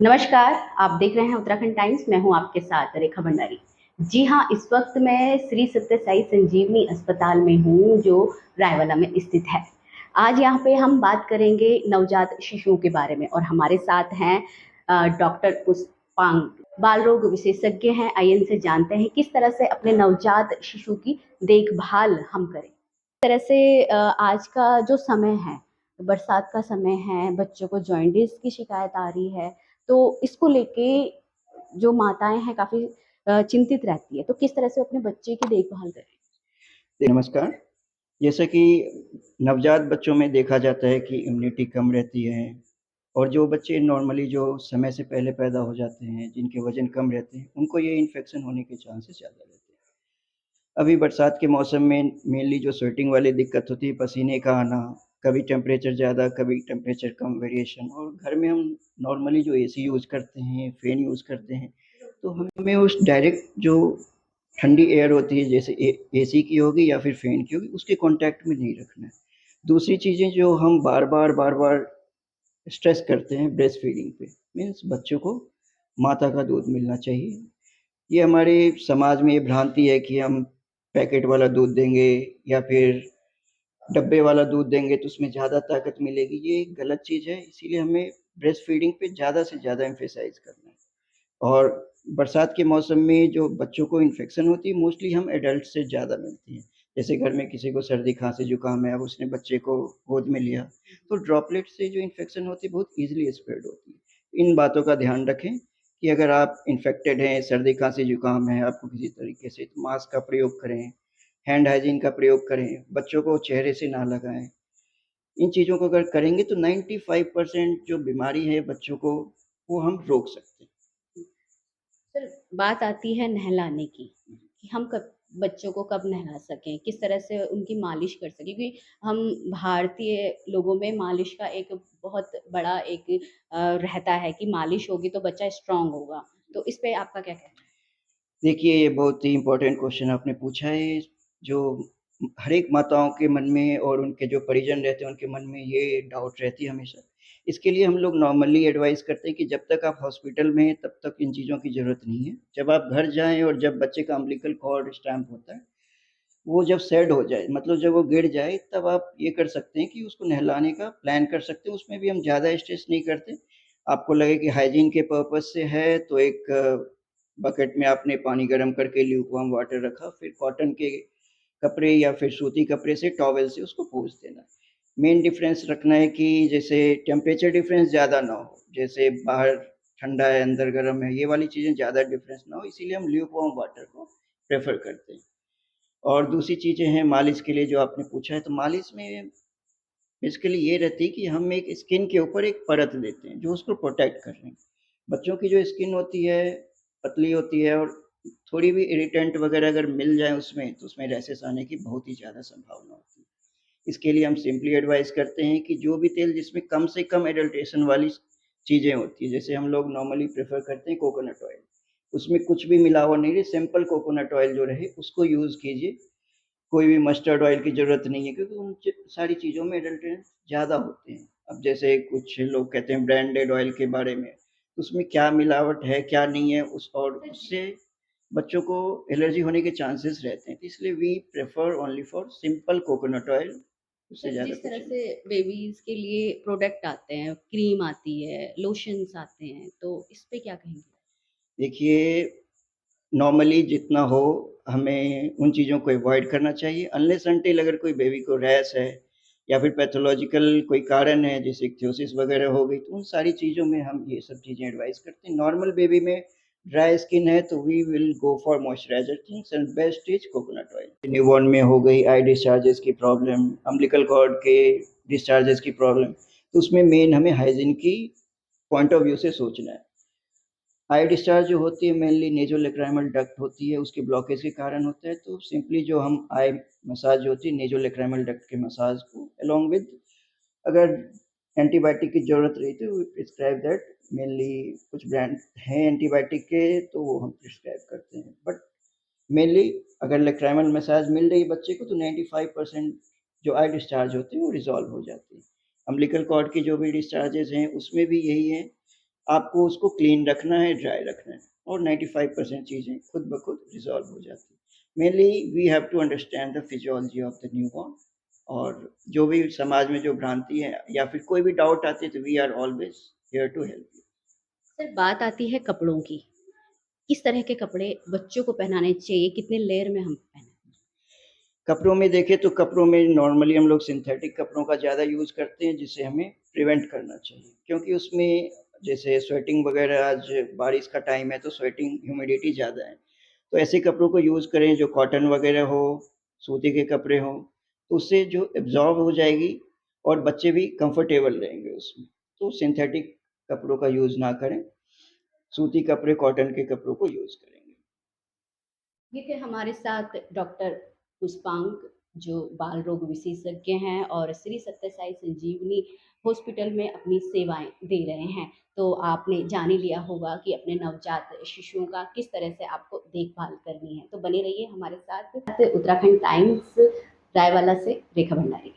नमस्कार, आप देख रहे हैं उत्तराखंड टाइम्स। मैं हूं आपके साथ रेखा भंडारी। जी हाँ, इस वक्त मैं श्री सत्य साई संजीवनी अस्पताल में हूं, जो रायवाला में स्थित है। आज यहाँ पे हम बात करेंगे नवजात शिशुओं के बारे में और हमारे साथ हैं डॉक्टर पुष्पांग, बाल रोग विशेषज्ञ हैं। आइए इनसे जानते हैं किस तरह से अपने नवजात शिशु की देखभाल हम करें। इस तरह से आज का जो समय है, बरसात का समय है, बच्चों को जॉइंटिस की शिकायत आ रही है, तो इसको लेके जो माताएं हैं काफी चिंतित रहती है। तो किस तरह से अपने बच्चे की देखभाल करें? नमस्कार। जैसा कि नवजात बच्चों में देखा जाता है कि इम्यूनिटी कम रहती है और जो बच्चे नॉर्मली जो समय से पहले पैदा हो जाते हैं, जिनके वज़न कम रहते हैं, उनको ये इन्फेक्शन होने के चांसेस ज़्यादा रहते हैं। अभी बरसात के मौसम में मेनली जो स्वेटिंग वाली दिक्कत होती है, पसीने का आना, कभी टेम्परेचर ज़्यादा, कभी टेम्परेचर कम वेरिएशन, और घर में हम नॉर्मली जो एसी यूज़ करते हैं, फ़ैन यूज़ करते हैं, तो हमें उस डायरेक्ट जो ठंडी एयर होती है, जैसे एसी की होगी या फिर फ़ैन की होगी, उसके कॉन्टैक्ट में नहीं रखना है। दूसरी चीज़ें जो हम बार-बार स्ट्रेस करते हैं ब्रेस्ट फीडिंग पे, मीन्स बच्चों को माता का दूध मिलना चाहिए। ये हमारे समाज में ये भ्रांति है कि हम पैकेट वाला दूध देंगे या फिर डब्बे वाला दूध देंगे तो उसमें ज़्यादा ताकत मिलेगी। ये एक गलत चीज़ है, इसीलिए हमें ब्रेस्ट फीडिंग पे ज़्यादा से ज़्यादा एम्फेसाइज़ करना है। और बरसात के मौसम में जो बच्चों को इन्फेक्शन होती है, मोस्टली हम एडल्ट से ज़्यादा मिलती है। जैसे घर में किसी को सर्दी, खाँसी, जुकाम है, अब उसने बच्चे को गोद में लिया, तो ड्रॉपलेट से जो इन्फेक्शन होती है बहुत ईज़िली स्प्रेड होती है। इन बातों का ध्यान रखें कि अगर आप इन्फेक्टेड हैं, सर्दी, खाँसी, जुकाम है आपको किसी तरीके से, तो मास्क का प्रयोग करें, हैंड हाइजीन का प्रयोग करें, बच्चों को चेहरे से ना लगाएँ। इन चीज़ों को अगर करेंगे तो 95% जो बीमारी है बच्चों को, वो हम रोक सकते हैं। सर, बात आती है नहलाने की कि हम कब बच्चों को कब नहला सकें, किस तरह से उनकी मालिश कर सकें, क्योंकि हम भारतीय लोगों में मालिश का एक बहुत बड़ा एक रहता है कि मालिश होगी तो बच्चा स्ट्रांग होगा। तो इस पे आपका क्या कहना है? देखिए, ये बहुत ही इम्पोर्टेंट क्वेश्चन आपने पूछा है, जो हर एक माताओं के मन में और उनके जो परिजन रहते हैं, उनके मन में ये डाउट रहती है हमेशा। इसके लिए हम लोग नॉर्मली एडवाइस करते हैं कि जब तक आप हॉस्पिटल में हैं, तब तक इन चीज़ों की ज़रूरत नहीं है। जब आप घर जाएँ और जब बच्चे का अम्बिलिकल कॉर्ड स्टैम्प होता है, वो जब सेट हो जाए, मतलब जब वो गिर जाए, तब आप ये कर सकते हैं कि उसको नहलाने का प्लान कर सकते हैं। उसमें भी हम ज़्यादा स्ट्रेस नहीं करते। आपको लगे कि हाइजीन के पर्पज़ से है, तो एक बकेट में आपने पानी गरम करके ल्यूकवार्म वाटर रखा, फिर कॉटन के कपड़े या फिर सूती कपड़े से, टॉवेल से उसको पोंछ देना। मेन डिफ़रेंस रखना है कि जैसे टेम्परेचर डिफ़रेंस ज़्यादा ना हो, जैसे बाहर ठंडा है, अंदर गर्म है, ये वाली चीज़ें ज़्यादा डिफ़रेंस ना हो, इसीलिए हम ल्यूकवार्म वाटर को प्रेफ़र करते हैं। और दूसरी चीज़ें हैं मालिश के लिए जो आपने पूछा है, तो मालिश में बेसिकली ये रहती है कि हम एक स्किन के ऊपर एक परत देते हैं, जो उसको प्रोटेक्ट कर रहे हैं। बच्चों की जो स्किन होती है, पतली होती है और थोड़ी भी इरिटेंट वगैरह अगर मिल जाए उसमें, तो उसमें रैशेस आने की बहुत ही ज़्यादा संभावना होती है। इसके लिए हम सिंपली एडवाइस करते हैं कि जो भी तेल जिसमें कम से कम एडल्ट्रेशन वाली चीज़ें होती हैं, जैसे हम लोग नॉर्मली प्रेफ़र करते हैं कोकोनट ऑयल। उसमें कुछ भी मिलावट नहीं रहे, सिंपल कोकोनट ऑयल जो रहे, उसको यूज़ कीजिए। कोई भी मस्टर्ड ऑयल की ज़रूरत नहीं है, क्योंकि उन सारी चीज़ों में एडल्टेंट्स ज़्यादा होते हैं। अब जैसे कुछ लोग कहते हैं ब्रांडेड ऑयल के बारे में, उसमें क्या मिलावट है, क्या नहीं है, उस और उससे बच्चों को एलर्जी होने के चांसेस रहते हैं। तो इसलिए we prefer only for simple coconut oil, उससे सर, ज़्यादा जिस तरह कुछ नहीं। से बेबीज के लिए प्रोडक्ट आते हैं, क्रीम आती है, लोशंस आते हैं, तो इस पे क्या कहेंगे? देखिए, नॉर्मली जितना हो, हमें उन चीज़ों को अवॉइड करना चाहिए, अनलेस अनटिल अगर कोई बेबी को रैश है या फिर पैथोलॉजिकल कोई कारण है, जैसे इक्थियोसिस वगैरह हो गई, तो उन सारी चीज़ों में हम ये सब चीज़ें एडवाइस करते हैं। नॉर्मल बेबी में ड्राई स्किन है तो we will go for moisturiser things and best is coconut oil. Newborn में हो गई आई डिस्चार्जेस की प्रॉब्लम, अम्बिलिकल कॉर्ड के डिस्चार्जेस की प्रॉब्लम, तो उसमें मेन हमें हाइजीन की पॉइंट ऑफ व्यू से सोचना है। आई डिस्चार्ज जो होती है मेनली नेज़ोलैक्राइमल डक्ट होती है, उसके ब्लॉकेज के कारण होता है। तो सिंपली जो हम आई मसाज जो होती है नेज़ोलैक्राइमल डक्ट के मसाज को अलोंग विद, अगर एंटीबायोटिक की ज़रूरत रही तो वी प्रिस्क्राइब दैट। मेनली कुछ ब्रांड हैं एंटीबायोटिक के, तो वो हम प्रिस्क्राइब करते हैं। बट मेनली अगर लैक्राइमल मसाज मिल रही है बच्चे को, तो 95% जो आई डिस्चार्ज होती है वो रिज़ॉल्व हो जाती है। अम्बिलिकल कॉर्ड की जो भी डिस्चार्जेस हैं, उसमें भी यही है आपको उसको क्लीन रखना है, ड्राई रखना है और 95% चीज़ें खुद ब खुद रिज़ॉल्व हो जाती हैं। Mainly we have to understand the physiology of the newborn और जो भी समाज में जो भ्रांति है या फिर कोई भी डाउट आती है तो we are always here to help you. Sir बात आती है कपड़ों की, किस तरह के कपड़े बच्चों को पहनाने चाहिए, कितने लेयर में हम पहने? कपड़ों में देखें तो कपड़ों में नॉर्मली हम लोग सिंथेटिक कपड़ों का ज़्यादा यूज़ करते हैं जिसे हमें प्रिवेंट करना चाहिए क्योंकि उसमें जैसे स्वेटिंग वगैरह आज बारिश का टाइम है तो स्वेटिंग ह्यूमिडिटी ज़्यादा है तो ऐसे कपड़ों को यूज़ करें जो कॉटन वगैरह हो, सूती के कपड़े हों, तो उससे जो एब्जॉर्ब हो जाएगी और बच्चे भी कंफर्टेबल रहेंगे उसमें। तो सिंथेटिक कपड़ों का यूज़ ना करें, सूती कपड़े, कॉटन के कपड़ों को यूज़ करेंगे। ये थे हमारे साथ डॉक्टर पुष्पांक जो बाल रोग विशेषज्ञ हैं और श्री सत्य साई संजीवनी हॉस्पिटल में अपनी सेवाएं दे रहे हैं। तो आपने जान ही लिया होगा कि अपने नवजात शिशुओं का किस तरह से आपको देखभाल करनी है। तो बने रहिए हमारे साथ। उत्तराखंड टाइम्स रायवाला से रेखा भंडारी।